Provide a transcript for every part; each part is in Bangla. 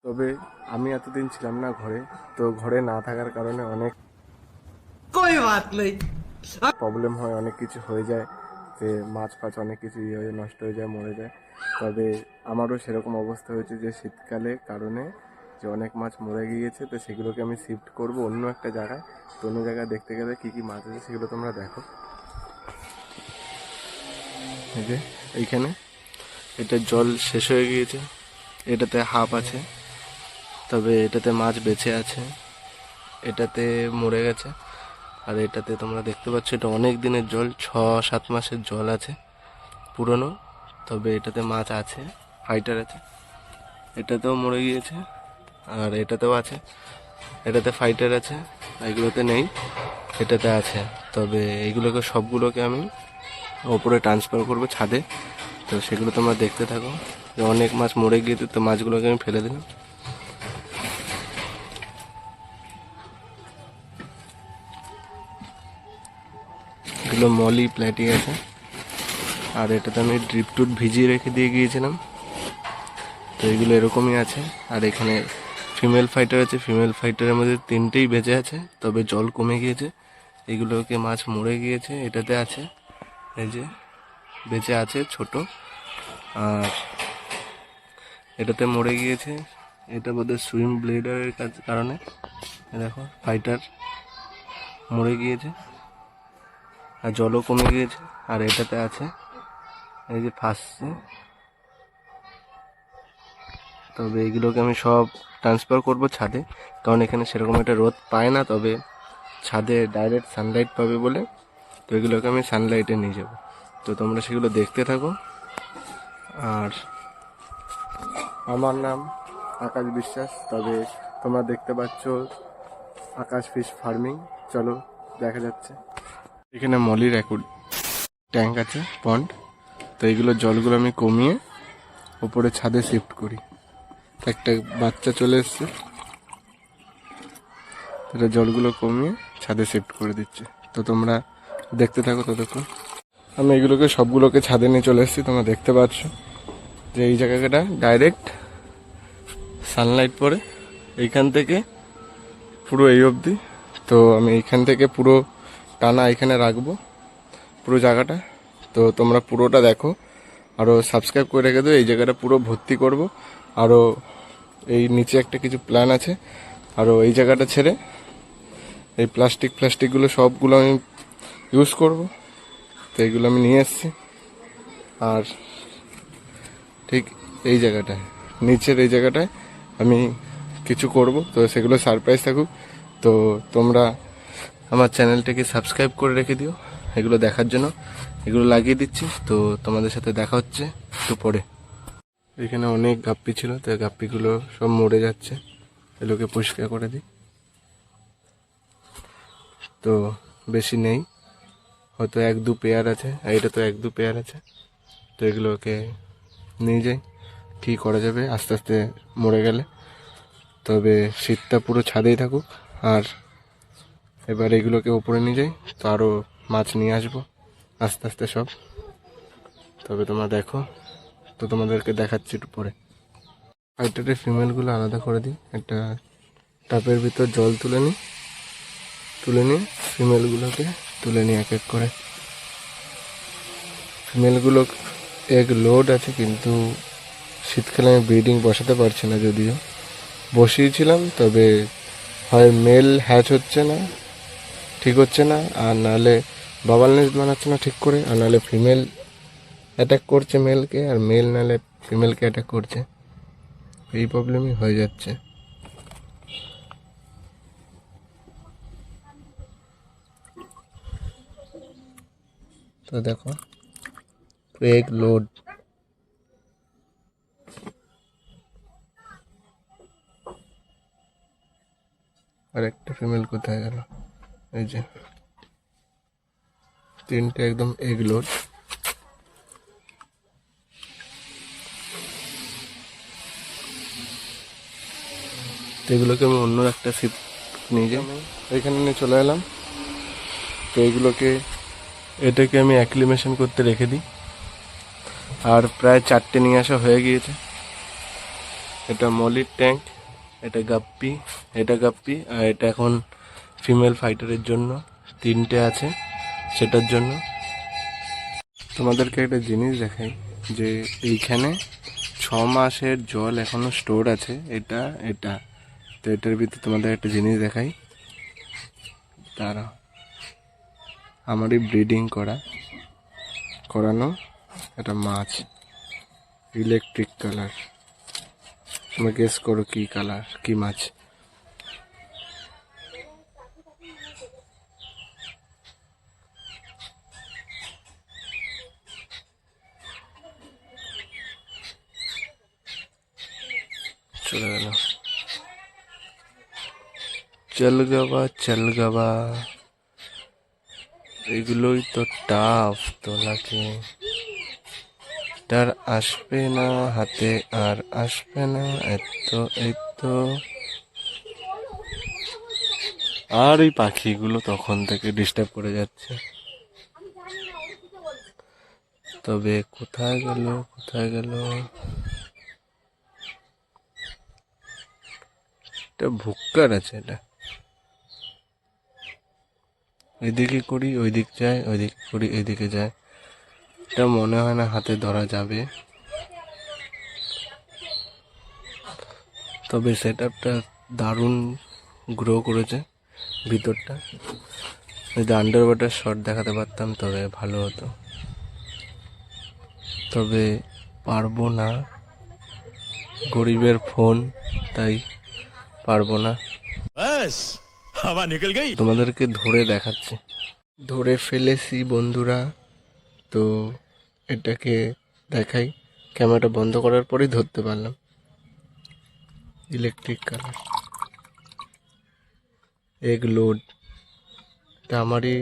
তবে আমি এতদিন ছিলাম না ঘরে, তো ঘরে না থাকার কারণে অনেক कोई बात नहीं। প্রবলেম হয়, অনেক কিছু হয়ে যায়, যে মাছ ফাছ অনেক কিছু ইয়ে হয়ে নষ্ট হয়ে যায়, মরে যায়। তবে আমারও সেরকম অবস্থা হয়েছে যে শীতকালে কারণে যে অনেক মাছ মরে গিয়েছে, তো সেগুলোকে আমি শিফট করব অন্য একটা জায়গায়। তো অন্য জায়গায় দেখতে গেলে কী কী মাছ আছে সেগুলো তোমরা দেখো। এই যে এইখানে এটা জল শেষ হয়ে গিয়েছে, এটাতে হাফ আছে, তবে এটাতে মাছ বেঁচে আছে, এটাতে মরে গেছে। আর এটাতে তোমরা দেখতে পাচ্ছ এটা অনেক দিনের জল, 6-7 মাসের জল আছে পুরনো, তবে এটাতে মাছ আছে, ফাইটার আছে। এটাতেও মরে গিয়েছে, আর এটাতেও আছে, এটাতে ফাইটার আছে, এগুলোতে নেই, এটাতে আছে। তবে এইগুলোকে সবগুলোকে আমি ওপরে ট্রান্সফার করবো ছাদে, তো সেগুলো তোমরা দেখতে থাকো। যে অনেক মাছ মরে গিয়েছে, তো মাছগুলোকে আমি ফেলে দিলাম। এগুলো মলি প্ল্যাটি আছে, আর এটাতে আমি ড্রিপ টুট ভিজিয়ে রেখে দিয়ে গিয়েছিলাম, তো এগুলো এরকমই আছে। আর এখানে ফিমেল ফাইটার আছে, ফিমেল ফাইটারের মধ্যে 3টেই বেঁচে আছে, তবে জল কমে গিয়েছে, এগুলোকে মাছ মরে গিয়েছে। এটাতে আছে, এই যে বেঁচে আছে ছোট, আর এটাতে মরে গিয়েছে। এটা বোধহয় সুইম ব্লেডারের কারণে দেখো ফাইটার মরে গিয়েছে, আর জলও কমে গিয়েছে। আর এটাতে আছে, এই যে ফাঁসছে। তবে এগুলোকে আমি সব ট্রান্সফার করব ছাদে, কারণ এখানে সেরকম একটা রোদ পায় না, তবে ছাদে ডাইরেক্ট সানলাইট পাবে বলে, তো এগুলোকে আমি সানলাইটে নিয়ে যাব। তো তোমরা সেগুলো দেখতে থাকো। আর আমার নাম আকাশ বিশ্বাস, তবে তোমরা দেখতে পাচ্ছ আকাশ ফিশ ফার্মিং। চলো দেখা যাচ্ছে। এখানে মলির ট্যাঙ্ক আছে, পন্ড, তো এইগুলো জলগুলো আমি কমিয়ে উপরে ছাদে শিফট করি। একটা বাচ্চা চলে এসছে, এটা জলগুলো কমিয়ে ছাদে শিফট করে দিচ্ছে। তো তোমরা দেখতে থাকো ততক্ষণ। আমি এগুলোকে সবগুলোকে ছাদে নিয়ে চলে এসেছি, তোমরা দেখতে পাচ্ছ যে এই জায়গাটা ডাইরেক্ট সানলাইট পড়ে এইখান থেকে পুরো এই অবধি। তো আমি এইখান থেকে পুরো টানা এখানে রাখবো পুরো জায়গাটা। তো তোমরা পুরোটা দেখো, আরও সাবস্ক্রাইব করে রেখে দেবো। এই জায়গাটা পুরো ভর্তি করব, আরও এই নিচে একটা কিছু প্ল্যান আছে, আরও এই জায়গাটা ছেড়ে এই প্লাস্টিকগুলো সবগুলো আমি ইউজ করব। তো এইগুলো আমি নিয়ে এসেছি। আর ঠিক এই জায়গাটায়, নিচের এই জায়গাটায় আমি কিছু করব, তো সেগুলো সারপ্রাইজ থাকুক। তো তোমরা আমার চ্যানেলটাকে সাবস্ক্রাইব করে রেখে দিও এগুলো দেখার জন্য। এগুলো লাগিয়ে দিচ্ছি, তো তোমাদের সাথে দেখা হচ্ছে একটু পরে। এখানে অনেক গাপ্পি ছিল, তো গাপ্পিগুলো সব মরে যাচ্ছে, এগুলোকে পরিষ্কার করে দিই। তো বেশি নেই, হয়তো 1-2 পেয়ার আছে, আর এটা তো 1-2 পেয়ার আছে। তো এগুলোকে নিয়ে যাই, কী করা যাবে আস্তে আস্তে মরে গেলে। তবে শীতটা পুরো ছাদেই থাকুক। আর এবার এগুলোকে উপরে নিয়ে যাই, তো আরও মাছ নিয়ে আসবো আস্তে আস্তে সব। তবে তোমরা দেখো, তো তোমাদেরকে দেখাচ্ছি একটু পরে। ফাইটারের ফিমেলগুলো আলাদা করে দিই, একটা টাপের ভিতর জল তুলে নিয়ে ফিমেলগুলোকে তুলে নিই এক এক করে। ফিমেলগুলো এক লোড আছে, কিন্তু শীতকালে আমি ব্রিডিং বসাতে পারছি না, যদিও বসিয়েছিলাম, তবে হয় মেল হ্যাচ হচ্ছে না, ঠিক হচ্ছে না, আর নাহলে বাবাল নেস্ট বানাচ্ছে না ঠিক করে, আর নাহলে ফিমেল অ্যাটাক করছে মেলকে, আর মেল নাহলে ফিমেলকে অ্যাটাক করছে। এই প্রবলেমই হয়ে যাচ্ছে। তো দেখো এগ লোড, আর একটা ফিমেল কোথায় গেল? এই যে 3টে একদম এগ লোড। তো এগুলোকে আমি অন্য একটা শিপ নিয়ে যাই, এখানে নিয়ে চলে এলাম। তো এটাকে আমি অ্যাক্লিমেশন করতে রেখে দিই। আর প্রায় 4টে নিয়ে আসা হয়ে গিয়েছে। এটা মলির ট্যাঙ্ক, এটা গাপ্পি, আর এটা এখন ফিমেল ফাইটারের জন্য 3টে আছে, সেটার জন্য। তোমাদেরকে একটা জিনিস দেখাই যে এইখানে 6 মাসের জল এখনো স্টোর আছে, এটা তো এটার ভিতরে তোমাদের একটা জিনিস দেখাই, তারা আমারই ব্রিডিং করানো একটা মাছ, ইলেকট্রিক কালার। তোমরা গেস করো কি কালার, কি মাছ? চলে গেল, চল গাবা। এগুলোই তো টাফ তোলাকে, তার আসবে না হাতে, আর আসবে না এতো। আর এই পাখিগুলো তখন থেকে ডিস্টার্ব করে যাচ্ছে। তবে কোথায় গেল? এটা ভুক্কার আছে, এটা এদিকে করি ওইদিক যায়, ওইদিকে করি এদিকে যায়। এটা মনে হয় না হাতে ধরা যাবে, তবে সেট আপটা দারুণ গ্রো করেছে ভিতরটা। যদি আন্ডার ওয়াটার শট দেখাতে পারতাম তবে ভালো হতো, তবে পারবো না, গরিবের ফোন, তাই পারবো না। बस हवा निकल गई। তোমাদেরকে ধরে দেখাচ্ছি, ধরে ফেলেছি বন্ধুরা। তো এটাকে দেখাই, ক্যামেরাটা বন্ধ করার পরেই ধরতে পারলাম। ইলেকট্রিক কালার, এগ লোড, এটা আমারই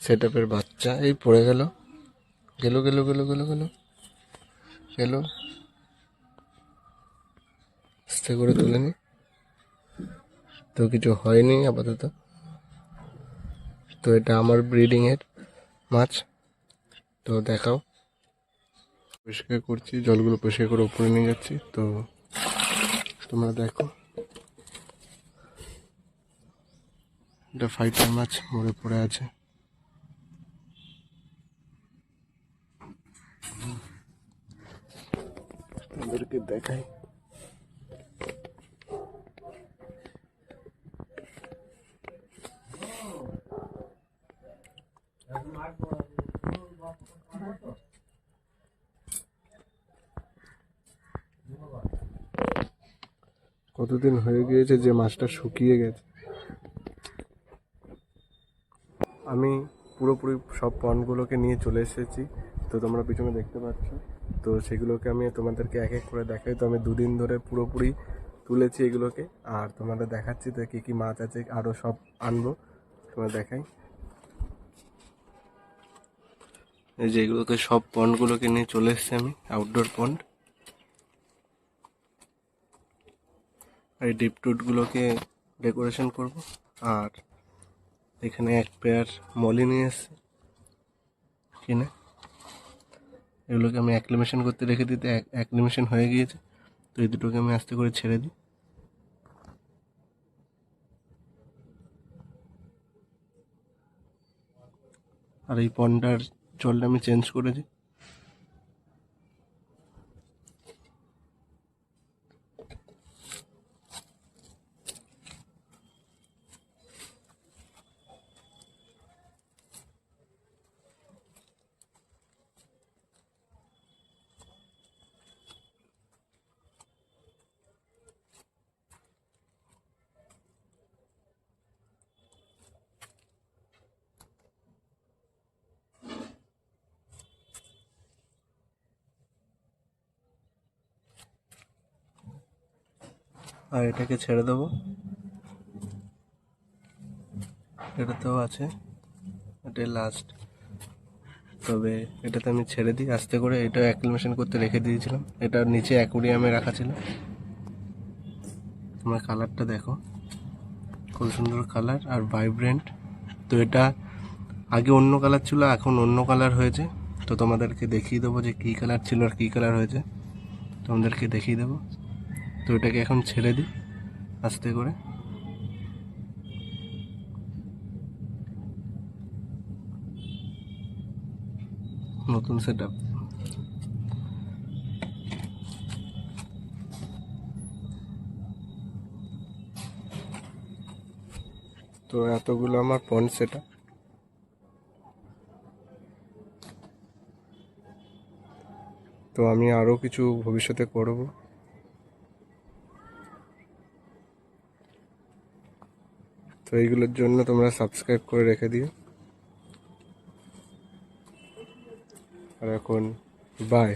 সেট আপের বাচ্চা। এই পড়ে গেল, আস্তে করে তুলে নি, তো কিছু হয়নি আপাতত। তো এটা আমার ব্রিডিং এর মাছ, তো দেখাও। পরিষ্কার করছি, জলগুলো পরিষ্কার করে উপরে নিয়ে যাচ্ছি, তো তোমরা দেখো। এটা ফাইটার মাছ মরে পড়ে আছে। তোমাদেরকে দেখাই, কতদিন হয়ে গিয়েছে যে মাছটা শুকিয়ে গেছে। আমি পুরোপুরি সব পন্ডগুলোকে নিয়ে চলে এসেছি, তো তোমরা পিছনে দেখতে পাচ্ছ। তো সেগুলোকে আমি তোমাদেরকে এক এক করে দেখাই। তো আমি 2 দিন ধরে পুরোপুরি তুলেছি এগুলোকে, আর তোমাদের দেখাচ্ছি তো কী কী মাছ আছে, আরও সব আনবো, তোমাদের দেখাই। এই যে এগুলোকে সব পন্ডগুলোকে নিয়ে চলে এসেছি আমি, আউটডোর পন্ড। এই ডিপ টুটগুলোকে ডেকোরেশন করব। আর এখানে 1 পেয়ার মলি নিয়ে এসেছি কিনে, এগুলোকে আমি অ্যাক্লিমেশন করতে রেখে দিতে, অ্যাক্লিমেশন হয়ে গিয়েছে। তো এই দুটোকে আমি আস্তে করে ছেড়ে দিই। আর এই পন্ডার জলটা আমি চেঞ্জ করেছি। আর এটাকে ছেড়ে দেবো, এটাতেও আছে, এটাই লাস্ট। তবে এটাতে আমি ছেড়ে দিই আস্তে করে। এটা অ্যাক্লিমেশন করতে রেখে দিয়েছিলাম, এটার নিচে অ্যাকুরিয়ামে রাখা ছিল। তোমরা কালারটা দেখো, খুব সুন্দর কালার আর ভাইব্রেন্ট। তো এটা আগে অন্য কালার ছিল, এখন অন্য কালার হয়েছে। তো তোমাদেরকে দেখিয়ে দেবো যে কী কালার ছিল আর কী কালার হয়েছে, তোমাদেরকে দেখিয়ে দেবো। তো এটাকে এখন ছেড়ে দিই আস্তে করে। নতুন সেট আপ। তো এতগুলো আমার পয়েন্ট সেট আপ। তো আমি আরও কিছু ভবিষ্যতে করব। তো এইগুলোর জন্য তোমরা সাবস্ক্রাইব করে রেখে দিও। আর এখন বাই।